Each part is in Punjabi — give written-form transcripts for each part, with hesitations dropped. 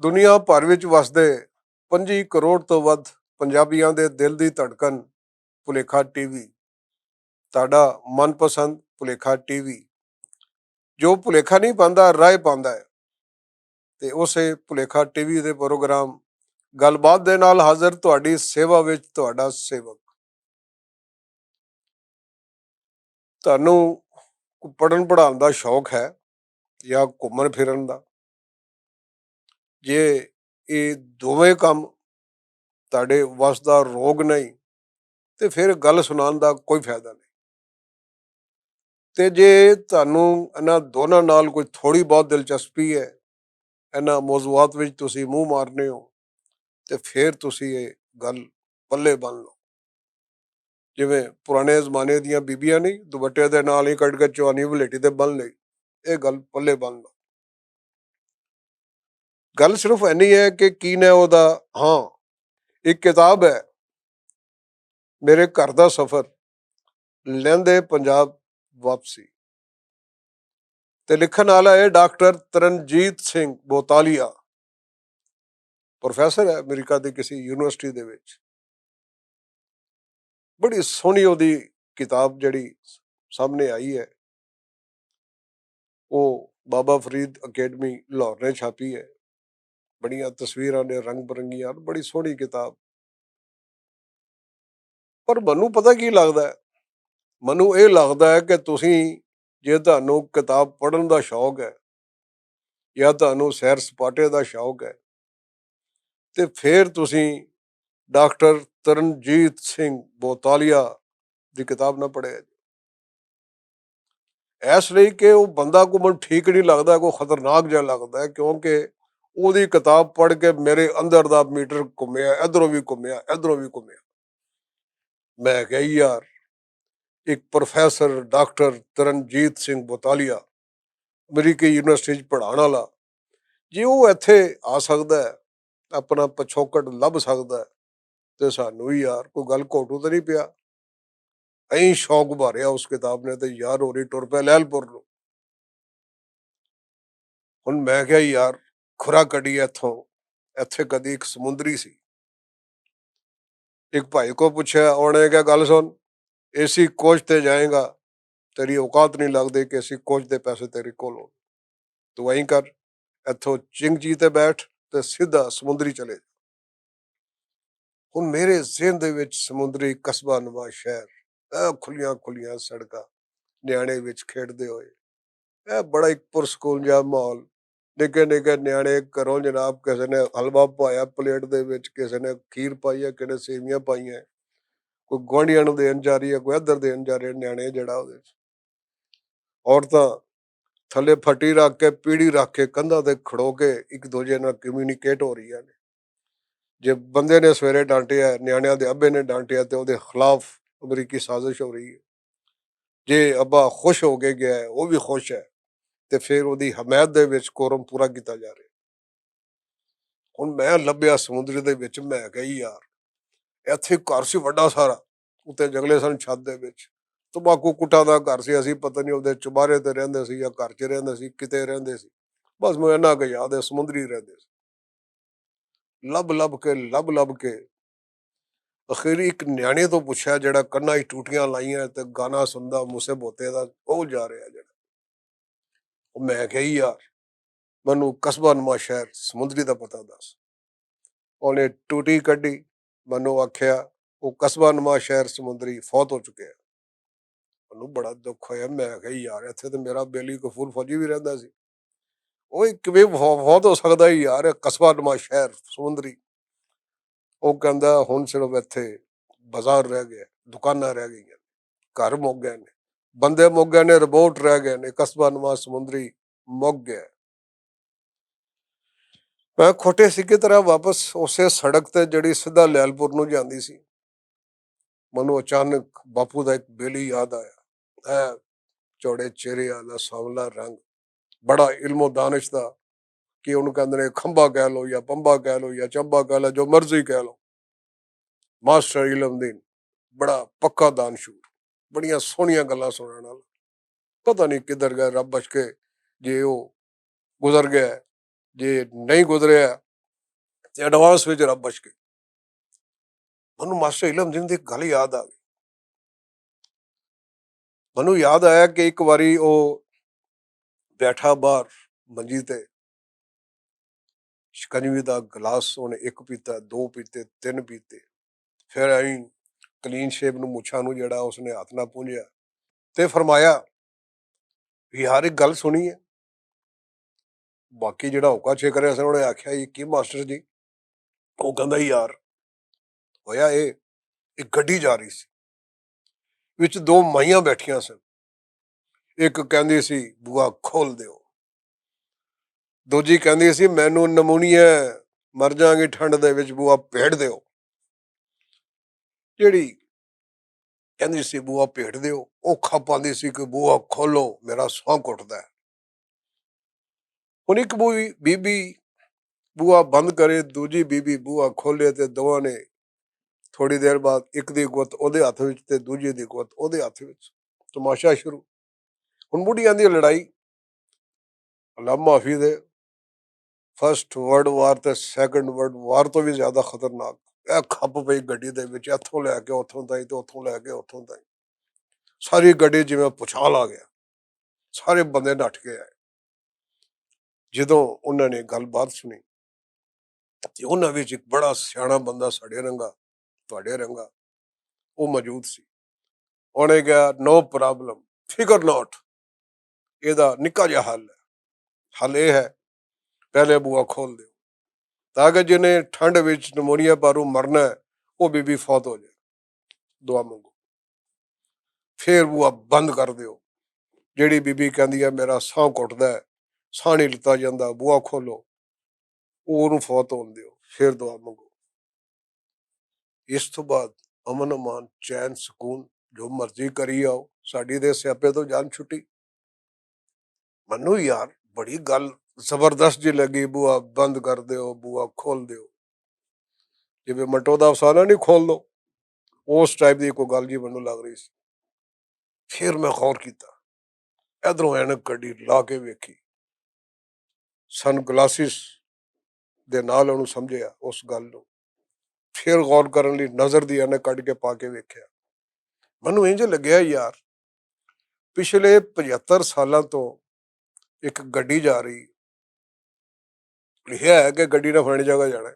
ਦੁਨੀਆ ਭਰ ਵਿੱਚ ਵਸਦੇ 25 ਕਰੋੜ ਤੋਂ ਵੱਧ ਪੰਜਾਬੀਆਂ ਦੇ ਦਿਲ ਦੀ ਧੜਕਨ ਭੁਲੇਖਾ ਟੀਵੀ, ਤੁਹਾਡਾ ਮਨਪਸੰਦ ਭੁਲੇਖਾ ਟੀਵੀ, ਜੋ ਭੁਲੇਖਾ ਨਹੀਂ ਪਾਉਂਦਾ ਰਾਹ ਪਾਉਂਦਾ ਹੈ। ਤੇ ਉਸੇ ਭੁਲੇਖਾ ਟੀਵੀ ਦੇ ਪ੍ਰੋਗਰਾਮ ਗੱਲਬਾਤ ਦੇ ਨਾਲ ਹਾਜ਼ਰ ਤੁਹਾਡੀ ਸੇਵਾ ਵਿੱਚ ਤੁਹਾਡਾ ਸੇਵਕ। ਤੁਹਾਨੂੰ ਪੜ੍ਹਨ ਪੜ੍ਹਾਉਣ ਦਾ ਸ਼ੌਕ ਹੈ ਜਾਂ ਘੁੰਮਣ ਫਿਰਨ ਦਾ, ਜੇ ਇਹ ਦੋਵੇਂ ਕੰਮ ਤੁਹਾਡੇ ਵੱਸ ਦਾ ਰੋਗ ਨਹੀਂ ਤੇ ਫਿਰ ਗੱਲ ਸੁਣਾਉਣ ਦਾ ਕੋਈ ਫਾਇਦਾ ਨਹੀਂ। ਤੇ ਜੇ ਤੁਹਾਨੂੰ ਇਹਨਾਂ ਦੋਨਾਂ ਨਾਲ ਕੋਈ ਥੋੜੀ ਬਹੁਤ ਦਿਲਚਸਪੀ ਹੈ, ਇਹਨਾਂ ਮੌਜ਼ੂਆਤ ਵਿੱਚ ਤੁਸੀਂ ਮੂੰਹ ਮਾਰਨੇ ਹੋ, ਤੇ ਫਿਰ ਤੁਸੀਂ ਇਹ ਗੱਲ ਪੱਲੇ ਬੰਨ ਲਓ। ਜਿਵੇਂ ਪੁਰਾਣੇ ਜ਼ਮਾਨੇ ਦੀਆਂ ਬੀਬੀਆਂ ਨਹੀਂ, ਦੁਪੱਟੇ ਦੇ ਨਾਲ ਹੀ ਕੱਢ ਕੇ ਚੌਨੀ ਵਲੇਟੀ ਤੇ ਬੰਨ ਲਈ, ਇਹ ਗੱਲ ਪੱਲੇ ਬੰਨ ਲਓ। ਗੱਲ ਸਿਰਫ ਇੰਨੀ ਹੈ ਕਿ ਕੀ ਨੇ ਉਹਦਾ, ਹਾਂ ਇੱਕ ਕਿਤਾਬ ਹੈ ਮੇਰੇ ਘਰ ਦਾ ਸਫ਼ਰ, ਲਹਿੰਦੇ ਪੰਜਾਬ ਵਾਪਸੀ, ਤੇ ਲਿਖਣ ਵਾਲਾ ਹੈ ਡਾਕਟਰ ਤਰਨਜੀਤ ਸਿੰਘ ਬੋਤਾਲੀਆ, ਪ੍ਰੋਫੈਸਰ ਹੈ ਅਮਰੀਕਾ ਦੀ ਕਿਸੇ ਯੂਨੀਵਰਸਿਟੀ ਦੇ ਵਿੱਚ। ਬੜੀ ਸੋਹਣੀ ਉਹਦੀ ਕਿਤਾਬ ਜਿਹੜੀ ਸਾਹਮਣੇ ਆਈ ਹੈ, ਉਹ ਬਾਬਾ ਫਰੀਦ ਅਕੈਡਮੀ ਲਾਹੌਰ ਨੇ ਛਾਪੀ ਹੈ। ਬੜੀਆਂ ਤਸਵੀਰਾਂ ਨੇ ਰੰਗ ਬਰੰਗੀਆਂ, ਬੜੀ ਸੋਹਣੀ ਕਿਤਾਬ। ਪਰ ਮੈਨੂੰ ਪਤਾ ਕੀ ਲੱਗਦਾ, ਮੈਨੂੰ ਇਹ ਲੱਗਦਾ ਹੈ ਕਿ ਤੁਸੀਂ, ਜੇ ਤੁਹਾਨੂੰ ਕਿਤਾਬ ਪੜ੍ਹਨ ਦਾ ਸ਼ੌਕ ਹੈ ਜਾਂ ਤੁਹਾਨੂੰ ਸੈਰ ਸਪਾਟੇ ਦਾ ਸ਼ੌਕ ਹੈ, ਤੇ ਫਿਰ ਤੁਸੀਂ ਡਾਕਟਰ ਤਰਨਜੀਤ ਸਿੰਘ ਬੋਤਾਲੀਆ ਦੀ ਕਿਤਾਬ ਨਾ ਪੜ੍ਹਿਆ। ਇਸ ਲਈ ਕਿ ਉਹ ਬੰਦਾ ਕੋ ਮੈਨੂੰ ਠੀਕ ਨਹੀਂ ਲੱਗਦਾ, ਕੋਈ ਖਤਰਨਾਕ ਜਿਹਾ ਲੱਗਦਾ ਹੈ, ਕਿਉਂਕਿ ਉਹਦੀ ਕਿਤਾਬ ਪੜ੍ਹ ਕੇ ਮੇਰੇ ਅੰਦਰ ਦਾ ਮੀਟਰ ਘੁੰਮਿਆ, ਇੱਧਰੋਂ ਵੀ ਘੁੰਮਿਆ, ਇੱਧਰੋਂ ਵੀ ਘੁੰਮਿਆ। ਮੈਂ ਕਿਹਾ ਯਾਰ, ਇੱਕ ਪ੍ਰੋਫੈਸਰ ਡਾਕਟਰ ਤਰਨਜੀਤ ਸਿੰਘ ਬੋਤਾਲੀਆ ਅਮਰੀਕੀ ਯੂਨੀਵਰਸਿਟੀ 'ਚ ਪੜ੍ਹਾਉਣ ਵਾਲਾ, ਜੇ ਉਹ ਇੱਥੇ ਆ ਸਕਦਾ ਹੈ, ਆਪਣਾ ਪਿਛੋਕੜ ਲੱਭ ਸਕਦਾ ਹੈ, ਤੇ ਸਾਨੂੰ ਵੀ ਯਾਰ ਕੋਈ ਗੱਲ ਘੋਟੂ ਤਾਂ ਨਹੀਂ ਪਿਆ। ਐਂ ਸ਼ੌਕ ਭਰਿਆ ਉਸ ਕਿਤਾਬ ਨੇ, ਤੇ ਯਾਰ ਹੋਰੀ ਟੁਰ ਪਿਆ ਲਹਿਲਪੁਰ ਨੂੰ। ਹੁਣ ਮੈਂ ਕਿਹਾ ਯਾਰ ਖੁਰਾ ਕੱਢੀ ਇੱਥੋਂ, ਇੱਥੇ ਕਦੀ ਇੱਕ ਸਮੁੰਦਰੀ ਸੀ। ਇੱਕ ਭਾਈ ਕੋ ਪੁੱਛਿਆ, ਉਹਨੇ ਕਿਹਾ ਗੱਲ ਸੁਣ, ਏਸੀ ਕੋਚ ਤੇ ਜਾਏਗਾ, ਤੇਰੀ ਔਕਾਤ ਨਹੀਂ ਲੱਗਦੀ ਕਿ ਏਸੀ ਕੋਚ ਦੇ ਪੈਸੇ ਤੇਰੇ ਕੋਲ ਹੋ, ਤੂੰ ਐਂ ਕਰ, ਇੱਥੋਂ ਚਿੰਗਜੀ ਤੇ ਬੈਠ ਤੇ ਸਿੱਧਾ ਸਮੁੰਦਰੀ ਚਲੇ ਜਾ। ਹੁਣ ਮੇਰੇ ਜ਼ਿਹਨ ਦੇ ਵਿੱਚ ਸਮੁੰਦਰੀ ਕਸਬਾ ਨਵਾਂ ਸ਼ਹਿਰ, ਖੁੱਲੀਆਂ ਖੁੱਲੀਆਂ ਸੜਕਾਂ, ਨਿਆਣੇ ਵਿੱਚ ਖੇਡਦੇ ਹੋਏ, ਇਹ ਬੜਾ ਇੱਕ ਪੁਰਸਕੂਨ ਜਿਹਾ ਮਾਹੌਲ। ਨਿੱਕੇ ਨਿੱਕੇ ਨਿਆਣੇ ਘਰੋਂ ਜਨਾਬ, ਕਿਸੇ ਨੇ ਹਲਵਾ ਪਾਇਆ ਪਲੇਟ ਦੇ ਵਿੱਚ, ਕਿਸੇ ਨੇ ਖੀਰ ਪਾਈ ਹੈ, ਕਿਸੇ ਨੇ ਸੇਵੀਆਂ ਪਾਈਆਂ, ਕੋਈ ਗੁਆਂਢੀਆਂ ਨੂੰ ਦੇਣ ਜਾ ਰਹੀ ਹੈ, ਕੋਈ ਇੱਧਰ ਦੇਣ ਜਾ ਰਹੇ ਨਿਆਣੇ ਜਿਹੜਾ ਉਹਦੇ 'ਚ। ਔਰਤਾਂ ਥੱਲੇ ਫੱਟੀ ਰੱਖ ਕੇ, ਪੀੜੀ ਰੱਖ ਕੇ, ਕੰਧਾਂ ਤੇ ਖੜੋ ਕੇ ਇੱਕ ਦੂਜੇ ਨਾਲ ਕਮਿਊਨੀਕੇਟ ਹੋ ਰਹੀਆਂ ਨੇ। ਜੇ ਬੰਦੇ ਨੇ ਸਵੇਰੇ ਡਾਂਟਿਆ, ਨਿਆਣਿਆਂ ਦੇ ਅੱਬੇ ਨੇ ਡਾਂਟਿਆ, ਤੇ ਉਹਦੇ ਖਿਲਾਫ ਅਮਰੀਕੀ ਸਾਜ਼ਿਸ਼ ਹੋ ਰਹੀ ਹੈ। ਜੇ ਅੱਬਾ ਖੁਸ਼ ਹੋ ਕੇ ਗਿਆ, ਉਹ ਵੀ ਖੁਸ਼ ਹੈ, ਤੇ ਫਿਰ ਉਹਦੀ ਹਮਾਇਤ ਦੇ ਵਿੱਚ ਕੋਰਮ ਪੂਰਾ ਕੀਤਾ ਜਾ ਰਿਹਾ। ਹੁਣ ਮੈਂ ਲੱਭਿਆ ਸਮੁੰਦਰੀ ਦੇ ਵਿੱਚ, ਮੈਂ ਕਿਹਾ ਯਾਰ ਇੱਥੇ ਘਰ ਸੀ ਵੱਡਾ ਸਾਰਾ, ਉੱਤੇ ਜੰਗਲੇ ਸਨ, ਛੱਤ ਦੇ ਵਿੱਚ ਤੰਬਾਕੂ ਕੁੱਟਾਂ ਦਾ ਘਰ ਸੀ। ਅਸੀਂ ਪਤਾ ਨਹੀਂ ਉਹਦੇ ਚੁਬਾਰੇ ਤੇ ਰਹਿੰਦੇ ਸੀ ਜਾਂ ਘਰ 'ਚ ਰਹਿੰਦੇ ਸੀ, ਕਿਤੇ ਰਹਿੰਦੇ ਸੀ, ਬਸ ਮੈਨੂੰ ਇੰਨਾ ਕੁ ਯਾਦ ਹੈ ਸਮੁੰਦਰੀ ਰਹਿੰਦੇ ਸੀ। ਲੱਭ ਲੱਭ ਕੇ ਅਖੀਰੀ ਇੱਕ ਨਿਆਣੇ ਤੋਂ ਪੁੱਛਿਆ, ਜਿਹੜਾ ਕੰਨਾਂ 'ਚ ਟੂਟੀਆਂ ਲਾਈਆਂ ਤੇ ਗਾਣਾ ਸੁਣਦਾ ਮੂਸੇ ਬੋਤੇ ਦਾ, ਉਹ ਜਾ ਰਿਹਾ ਜਿਹੜਾ। ਮੈਂ ਕਿਹਾ ਯਾਰ ਮੈਨੂੰ ਕਸਬਾ ਨਵਾਂ ਸ਼ਹਿਰ ਸਮੁੰਦਰੀ ਦਾ ਪਤਾ ਦੱਸ। ਉਹਨੇ ਟੂਟੀ ਕੱਢੀ, ਮੈਨੂੰ ਆਖਿਆ ਉਹ ਕਸਬਾ ਨਵਾਂ ਸ਼ਹਿਰ ਸਮੁੰਦਰੀ ਫੌਤ ਹੋ ਚੁੱਕਿਆ। ਮੈਨੂੰ ਬੜਾ ਦੁੱਖ ਹੋਇਆ। ਮੈਂ ਕਿਹਾ ਯਾਰ ਇੱਥੇ ਤੇ ਮੇਰਾ ਬੇਲੀ ਕਫੂਰ ਫੌਜੀ ਵੀ ਰਹਿੰਦਾ ਸੀ, ਉਹ ਕਿਵੇਂ ਫੌਤ ਹੋ ਸਕਦਾ ਯਾਰ, ਕਸਬਾ ਨਵਾਂ ਸ਼ਹਿਰ ਸਮੁੰਦਰੀ। ਉਹ ਕਹਿੰਦਾ ਹੁਣ ਸਿਰਫ ਇੱਥੇ ਬਾਜ਼ਾਰ ਰਹਿ ਗਿਆ, ਦੁਕਾਨਾਂ ਰਹਿ ਗਈਆਂ, ਘਰ ਮੁੱਕ ਗਏ ਨੇ, ਬੰਦੇ ਮੁੱਕ ਗਏ ਨੇ, ਰਿਬੋਟ ਰਹਿ ਗਏ ਨੇ, ਕਸਬਾ ਨਵਾਂ ਸਮੁੰਦਰੀ ਮੁੱਕ ਗਿਆ। ਮੈਂ ਖੋਟੇ ਸਿੱਕੇ ਤਰ੍ਹਾਂ ਵਾਪਸ ਉਸੇ ਸੜਕ ਤੇ ਜਿਹੜੀ ਸਿੱਧਾ ਲਹਿਲਪੁਰ ਨੂੰ ਜਾਂਦੀ ਸੀ, ਮੈਨੂੰ ਅਚਾਨਕ ਬਾਪੂ ਦਾ ਇੱਕ ਬੇਲੀ ਯਾਦ ਆਇਆ। ਚੌੜੇ ਚਿਹਰੇ ਵਾਲਾ, ਸਾਂਵਲਾ ਰੰਗ, ਬੜਾ ਇਲਮੋ ਦਾਨਿਸ਼ ਦਾ, ਕਿ ਉਹਨੂੰ ਕਹਿੰਦੇ ਨੇ ਖੰਭਾ ਕਹਿ ਲਓ ਜਾਂ ਪੰਬਾ ਕਹਿ ਲਓ ਜਾਂ ਚੰਬਾ ਕਹਿ ਲਓ, ਜੋ ਮਰਜ਼ੀ ਕਹਿ ਲਓ, ਮਾਸਟਰ ਇਲਮਦੀਨ, ਬੜਾ ਪੱਕਾ ਦਾਨਸ਼ੂਰ, ਬੜੀਆਂ ਸੋਹਣੀਆਂ ਗੱਲਾਂ ਸੁਣਨ ਨਾਲ। ਪਤਾ ਨਹੀਂ ਕਿੱਧਰ ਗਿਆ ਰੱਬ ਬਚ ਕੇ, ਜੇ ਉਹ ਗੁਜ਼ਰ ਗਿਆ, ਜੇ ਨਹੀਂ ਗੁਜ਼ਰਿਆ ਤੇ ਐਡਵਾਂਸ ਵਿੱਚ ਰੱਬ ਬਚ ਗਏ। ਮੈਨੂੰ ਮਾਸਟਰ ਇਲਮਦੀਨ ਦੀ ਇੱਕ ਗੱਲ ਯਾਦ ਆ ਗਈ। ਮੈਨੂੰ ਯਾਦ ਆਇਆ ਕਿ ਇੱਕ ਵਾਰੀ ਉਹ ਬੈਠਾ ਬਾਹਰ ਮੰਜੀ ਤੇ, ਸ਼ਿਕੰਜਵੀ ਦਾ ਗਲਾਸ ਉਹਨੇ ਇੱਕ ਪੀਤਾ, ਦੋ ਪੀਤੇ, ਤਿੰਨ ਪੀਤੇ, ਫਿਰ ਐਂ ਕਲੀਨ ਸ਼ੇਪ ਨੂੰ ਮੁੱਛਾਂ ਨੂੰ ਜਿਹੜਾ ਉਸਨੇ ਹੱਥ ਨਾਲ ਪੂੰਝਿਆ ਤੇ ਫਰਮਾਇਆ ਵੀ ਯਾਰ ਇੱਕ ਗੱਲ ਸੁਣੀ ਹੈ। ਬਾਕੀ ਜਿਹੜਾ ਹੋਕਾ ਛੇਕ ਰਿਹਾ ਸੀ ਉਹਨੇ ਆਖਿਆ ਇਹ ਕੀ ਮਾਸਟਰ ਜੀ? ਉਹ ਕਹਿੰਦਾ ਯਾਰ ਹੋਇਆ ਇਹ, ਇੱਕ ਗੱਡੀ ਜਾ ਰਹੀ ਸੀ, ਵਿੱਚ ਦੋ ਮਾਈਆਂ ਬੈਠੀਆਂ ਸਨ। ਇੱਕ ਕਹਿੰਦੀ ਸੀ ਬੂਆ ਖੋਲ ਦਿਓ, ਦੂਜੀ ਕਹਿੰਦੀ ਸੀ ਮੈਨੂੰ ਨਮੂਨੀਆ, ਮਰ ਜਾਾਂਗੀ ਠੰਡ ਦੇ ਵਿੱਚ, ਬੂਆ ਭੇੜ ਦਿਓ। ਜਿਹੜੀ ਕਹਿੰਦੀ ਸੀ ਬੂਆ ਭੇੜ ਦਿਓ, ਉਹ ਖਪਾਂਦੀ ਸੀ ਕਿ ਬੂਆ ਖੋਲੋ, ਮੇਰਾ ਸਾਹ ਘੁੱਟਦਾ। ਹੁਣ ਇੱਕ ਬੀਬੀ ਬੂਆ ਬੰਦ ਕਰੇ, ਦੂਜੀ ਬੀਬੀ ਬੂਆ ਖੋਲੇ, ਤੇ ਦੋਵਾਂ ਨੇ ਥੋੜੀ ਦੇਰ ਬਾਅਦ ਇੱਕ ਦੀ ਗੁੱਤ ਉਹਦੇ ਹੱਥ ਵਿੱਚ ਤੇ ਦੂਜੀ ਦੀ ਗੁੱਤ ਉਹਦੇ ਹੱਥ ਵਿੱਚ, ਤਮਾਸ਼ਾ ਸ਼ੁਰੂ। ਹੁਣ ਬੁੱਢੀਆਂ ਦੀ ਲੜਾਈ ਅੱਲਾ ਮਾਫੀ ਦੇ, ਫਸਟ ਵਰਲਡ ਵਾਰ ਤੇ ਸੈਕੰਡ ਵਰਲਡ ਵਾਰ ਤੋਂ ਵੀ ਜ਼ਿਆਦਾ ਖਤਰਨਾਕ। ਇਹ ਖੱਪ ਪਈ ਗੱਡੀ ਦੇ ਵਿੱਚ, ਇੱਥੋਂ ਲੈ ਕੇ ਉੱਥੋਂ ਤਾਈ ਤੇ ਉੱਥੋਂ ਲੈ ਕੇ ਉੱਥੋਂ ਤਾਈ, ਸਾਰੀ ਗੱਡੀ ਜਿਵੇਂ ਪੁਛਾਲ ਆ ਗਿਆ, ਸਾਰੇ ਬੰਦੇ ਨੱਠ ਕੇ ਆਏ। ਜਦੋਂ ਉਹਨਾਂ ਨੇ ਗੱਲਬਾਤ ਸੁਣੀ ਤੇ ਉਹਨਾਂ ਵਿੱਚ ਇੱਕ ਬੜਾ ਸਿਆਣਾ ਬੰਦਾ, ਸਾਡੇ ਰੰਗਾ ਤੁਹਾਡੇ ਰੰਗਾ, ਉਹ ਮੌਜੂਦ ਸੀ। ਉਹਨੇ ਕਿਹਾ ਨੋ ਪ੍ਰੋਬਲਮ, ਫਿਕਰ ਨੋਟ, ਇਹਦਾ ਨਿੱਕਾ ਜਿਹਾ ਹੱਲ ਹੈ। ਹੱਲ ਇਹ ਹੈ, ਪਹਿਲੇ ਬੂਆ ਖੋਲ ਦਿਓ ਤਾਂ ਕਿ ਜਿਹਨੇ ਠੰਡ ਵਿੱਚ ਨਮੂਨੀਆ ਬਾਰੂ ਮਰਨਾ ਹੈ ਉਹ ਬੀਬੀ ਫੌਤ ਹੋ ਜਾਏ, ਦੁਆ ਮੰਗੋ। ਫੇਰ ਬੂਆ ਬੰਦ ਕਰ ਦਿਓ, ਜਿਹੜੀ ਬੀਬੀ ਕਹਿੰਦੀ ਹੈ ਮੇਰਾ ਸਾਹ ਘੁੱਟਦਾ ਹੈ, ਸਾਹ ਨਹੀਂ ਲਿੱਤਾ ਜਾਂਦਾ, ਬੂਆ ਖੋਲੋ, ਉਹਨੂੰ ਫੌਤ ਹੋਣ ਦਿਓ, ਫਿਰ ਦੁਆ ਮੰਗੋ। ਇਸ ਤੋਂ ਬਾਅਦ ਅਮਨ ਅਮਾਨ, ਚੈਨ, ਸਕੂਨ, ਜੋ ਮਰਜ਼ੀ ਕਰੀ ਆਓ, ਸਾਡੀ ਦੇ ਸਿਆਪੇ ਤੋਂ ਜਾਨ ਛੁੱਟੀ। ਮੈਨੂੰ ਯਾਰ ਬੜੀ ਗੱਲ ਜ਼ਬਰਦਸਤ ਜੀ ਲੱਗੀ, ਬੂਆ ਬੰਦ ਕਰ ਦਿਓ, ਬੂਆ ਖੋਲ ਦਿਓ, ਜਿਵੇਂ ਮਟੋ ਦਾ ਅਫਸਾਨਾ ਨਹੀਂ ਖੋਲ ਦੋ, ਉਸ ਟਾਈਪ ਦੀ ਕੋਈ ਗੱਲ ਜੀ ਮੈਨੂੰ ਲੱਗ ਰਹੀ ਸੀ। ਫਿਰ ਮੈਂ ਗੌਰ ਕੀਤਾ, ਇਧਰੋਂ ਐਨਕ ਕੱਢੀ, ਲਾ ਕੇ ਵੇਖੀ, ਸਨ ਗਲਾਸਿਸ ਦੇ ਨਾਲ ਉਹਨੂੰ ਸਮਝਿਆ ਉਸ ਗੱਲ ਨੂੰ, ਫਿਰ ਗੌਰ ਕਰਨ ਲਈ ਨਜ਼ਰ ਦੀ ਐਨਕ ਕੱਢ ਕੇ ਪਾ ਕੇ ਵੇਖਿਆ। ਮੈਨੂੰ ਇੰਝ ਲੱਗਿਆ ਯਾਰ ਪਿਛਲੇ 75 ਸਾਲਾਂ ਤੋਂ ਇੱਕ ਗੱਡੀ ਜਾ ਰਹੀ, ਲਿਖਿਆ ਹੈ ਕਿ ਗੱਡੀ ਨੇ ਫਲਾਣੀ ਜਗ੍ਹਾ ਜਾਣਾ,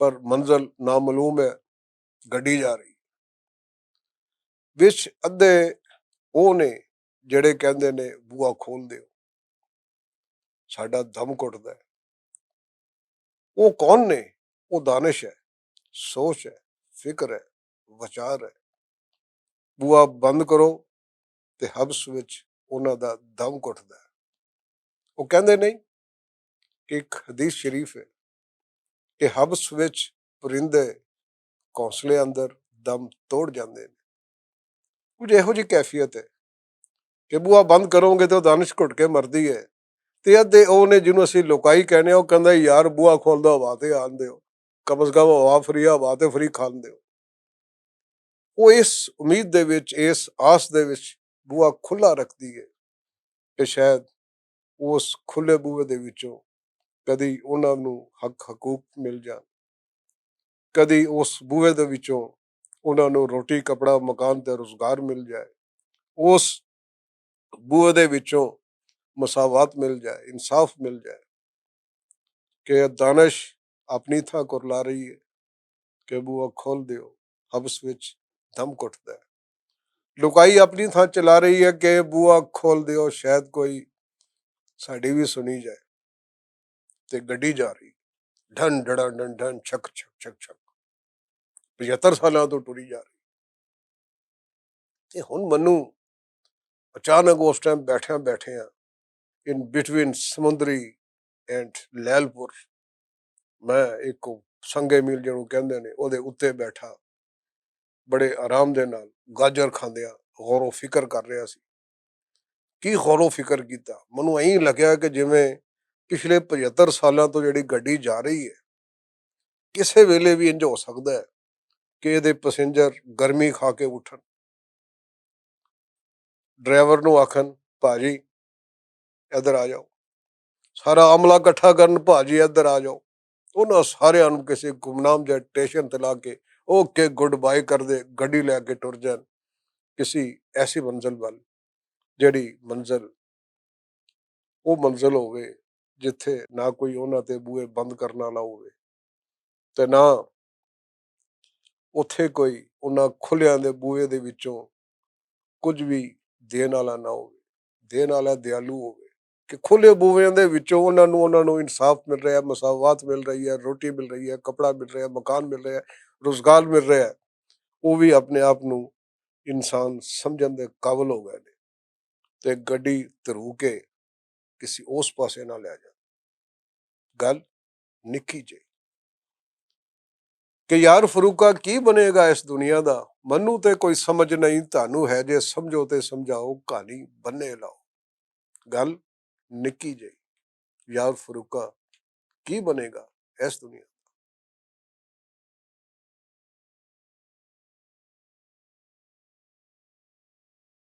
ਪਰ ਮੰਜ਼ਿਲ ਨਾਮਾਲੂਮ ਹੈ, ਗੱਡੀ ਜਾ ਰਹੀ ਵਿੱਚ ਅੱਧੇ ਉਹ ਨੇ ਜਿਹੜੇ ਕਹਿੰਦੇ ਨੇ ਬੂਆ ਖੋਲ ਦਿਓ, ਸਾਡਾ ਦਮ ਘੁੱਟਦਾ। ਉਹ ਕੌਣ ਨੇ? ਉਹ ਦਾਨਿਸ਼ ਹੈ, ਸੋਚ ਹੈ, ਫਿਕਰ ਹੈ, ਵਿਚਾਰ ਹੈ। ਬੂਆ ਬੰਦ ਕਰੋ ਤੇ ਹਬਸ ਵਿੱਚ ਉਹਨਾਂ ਦਾ ਦਮ ਘੁੱਟਦਾ। ਉਹ ਕਹਿੰਦੇ ਨਹੀਂ ਕਿ ਇੱਕ ਹਦੀਸ ਸ਼ਰੀਫ ਹੈ ਕਿ ਹਬਸ ਵਿੱਚ ਪਰਿੰਦੇ ਘੌਂਸਲੇ ਅੰਦਰ ਦਮ ਤੋੜ ਜਾਂਦੇ ਨੇ। ਕੁਝ ਇਹੋ ਜਿਹੀ ਕੈਫੀਅਤ ਹੈ ਕਿ ਬੂਆ ਬੰਦ ਕਰੋਗੇ ਤੇ ਉਹ ਦਾਨਿਸ਼ ਘੁੱਟ ਕੇ ਮਰਦੀ ਹੈ, ਤੇ ਅੱਧੇ ਉਹ ਨੇ ਜਿਹਨੂੰ ਅਸੀਂ ਲੋਕਾਈ ਕਹਿੰਦੇ ਆ, ਉਹ ਕਹਿੰਦਾ ਯਾਰ ਬੂਆ ਖੋਲ ਦੋ, ਹਵਾ ਤੇ ਆਣ ਦਿਓ, ਕਮ ਸੇ ਕਮ ਹਵਾ ਫਰੀ, ਹਵਾ ਤੇ ਫਰੀ ਖਾਣ ਦਿਓ। ਉਹ ਇਸ ਉਮੀਦ ਦੇ ਵਿੱਚ, ਇਸ ਆਸ ਦੇ ਵਿੱਚ ਬੂਆ ਖੁੱਲਾ ਰੱਖਦੀ ਹੈ ਕਿ ਸ਼ਾਇਦ ਉਸ ਖੁੱਲੇ ਬੂਹੇ ਦੇ ਵਿੱਚੋਂ ਕਦੀ ਉਹਨਾਂ ਨੂੰ ਹੱਕ ਹਕੂਕ ਮਿਲ ਜਾਣ, ਕਦੀ ਉਸ ਬੂਹੇ ਦੇ ਵਿੱਚੋਂ ਉਹਨਾਂ ਨੂੰ ਰੋਟੀ, ਕਪੜਾ, ਮਕਾਨ ਤੇ ਰੁਜ਼ਗਾਰ ਮਿਲ ਜਾਏ, ਉਸ ਬੂਹੇ ਦੇ ਵਿੱਚੋਂ ਮਸਾਵਾਤ ਮਿਲ ਜਾਏ, ਇਨਸਾਫ ਮਿਲ ਜਾਏ। ਕਿ ਦਾਨਿਸ਼ ਆਪਣੀ ਥਾਂ ਕੁਰਲਾ ਰਹੀ ਹੈ ਕਿ ਬੂਆ ਖੋਲ ਦਿਓ, ਹਬਸ ਵਿੱਚ ਦਮ ਘੁੱਟਦਾ ਹੈ। ਲੁਕਾਈ ਆਪਣੀ ਥਾਂ ਚਲਾ ਰਹੀ ਹੈ ਕਿ ਬੂਆ ਖੋਲ ਦਿਓ, ਸ਼ਾਇਦ ਕੋਈ ਸਾਡੀ ਵੀ ਸੁਣੀ ਜਾਏ। ਤੇ ਗੱਡੀ ਜਾ ਰਹੀ, ਢਨ ਢੜਾ ਢਨ ਢਨ, ਛਕ ਛਕ ਛਕ ਛਕ, 75 ਸਾਲਾਂ ਤੋਂ ਟੁਰੀ ਜਾ ਰਹੀ। ਤੇ ਹੁਣ ਮੈਨੂੰ ਅਚਾਨਕ ਉਸ ਟਾਈਮ ਬੈਠਿਆਂ ਇਨ ਬਿਟਵੀਨ ਸਮੁੰਦਰੀ ਐਂਡ ਲੈਲਪੁਰ, ਮੈਂ ਇੱਕ ਸੰਗੇ ਮੀਲ ਜਿਹਨੂੰ ਕਹਿੰਦੇ ਨੇ ਉਹਦੇ ਉੱਤੇ ਬੈਠਾ, ਬੜੇ ਆਰਾਮ ਦੇ ਨਾਲ ਗਾਜਰ ਖਾਂਦਿਆਂ ਗੌਰੋ ਫਿਕਰ ਕਰ ਰਿਹਾ ਸੀ। ਕੀ ਗੌਰੋ ਫਿਕਰ ਕੀਤਾ? ਮੈਨੂੰ ਐਂ ਲੱਗਿਆ ਕਿ ਜਿਵੇਂ ਪਿਛਲੇ 75 ਸਾਲਾਂ ਤੋਂ ਜਿਹੜੀ ਗੱਡੀ ਜਾ ਰਹੀ ਹੈ, ਕਿਸੇ ਵੇਲੇ ਵੀ ਇੰਝ ਹੋ ਸਕਦਾ ਹੈ ਕਿ ਇਹਦੇ ਪੈਸੇਂਜਰ ਗਰਮੀ ਖਾ ਕੇ ਉੱਠਣ, ਡਰਾਈਵਰ ਨੂੰ ਆਖਣ ਭਾਜੀ ਇੱਧਰ ਆ ਜਾਓ, ਸਾਰਾ ਅਮਲਾ ਇਕੱਠਾ ਕਰਨ ਭਾਜੀ ਇੱਧਰ ਆ ਜਾਓ, ਉਹਨਾਂ ਸਾਰਿਆਂ ਨੂੰ ਕਿਸੇ ਗੁੰਮਨਾਮ ਜਿਹੇ ਸਟੇਸ਼ਨ ਤੇ ਲਾ ਕੇ ਓਕੇ ਗੁੱਡ ਬਾਏ ਕਰਦੇ ਗੱਡੀ ਲੈ ਕੇ ਟੁਰ ਜਾਣ ਕਿਸੇ ਐਸੀ ਮੰਜ਼ਿਲ ਵੱਲ, ਜਿਹੜੀ ਮੰਜ਼ਿਲ ਉਹ ਮੰਜ਼ਿਲ ਹੋਵੇ ਜਿੱਥੇ ਨਾ ਕੋਈ ਉਹਨਾਂ ਤੇ ਬੂਹੇ ਬੰਦ ਕਰਨ ਵਾਲਾ ਹੋਵੇ ਤੇ ਨਾ ਉੱਥੇ ਕੋਈ ਉਹਨਾਂ ਖੁੱਲਿਆਂ ਦੇ ਬੂਹੇ ਦੇ ਵਿੱਚੋਂ ਕੁਝ ਵੀ ਦੇਣ ਵਾਲਾ ਨਾ ਹੋਵੇ, ਦੇਣ ਵਾਲਾ ਦਿਆਲੂ ਹੋਵੇ ਕਿ ਖੁੱਲੇ ਬੂਹਿਆਂ ਦੇ ਵਿੱਚੋਂ ਉਹਨਾਂ ਨੂੰ ਇਨਸਾਫ ਮਿਲ ਰਿਹਾ, ਮਸਾਵਾਤ ਮਿਲ ਰਹੀ ਹੈ, ਰੋਟੀ ਮਿਲ ਰਹੀ ਹੈ, ਕਪੜਾ ਮਿਲ ਰਿਹਾ, ਮਕਾਨ ਮਿਲ ਰਿਹਾ, ਰੁਜ਼ਗਾਰ ਮਿਲ ਰਿਹਾ ਹੈ, ਉਹ ਵੀ ਆਪਣੇ ਆਪ ਨੂੰ ਇਨਸਾਨ ਸਮਝਣ ਦੇ ਕਾਬਲ ਹੋ ਗਏ ਨੇ ਤੇ ਗੱਡੀ ਧਰੂ ਕੇ ਕਿਸੇ ਉਸ ਪਾਸੇ ਨਾ ਲੈ ਜਾ। ਗੱਲ ਨਿੱਕੀ ਜਿਹੀ ਕਿ ਯਾਰ ਫਰੂਕਾ ਕੀ ਬਣੇਗਾ ਇਸ ਦੁਨੀਆ ਦਾ, ਮੈਨੂੰ ਤੇ ਕੋਈ ਸਮਝ ਨਹੀਂ, ਤੁਹਾਨੂੰ ਹੈ ਜੇ ਸਮਝੋ ਤੇ ਸਮਝਾਓ, ਕਹਾਣੀ ਬੰਨੇ ਲਾਓ। ਗੱਲ ਨਿੱਕੀ ਜਿਹੀ, ਯਾਰ ਫਰੂਕਾ ਕੀ ਬਣੇਗਾ ਇਸ ਦੁਨੀਆ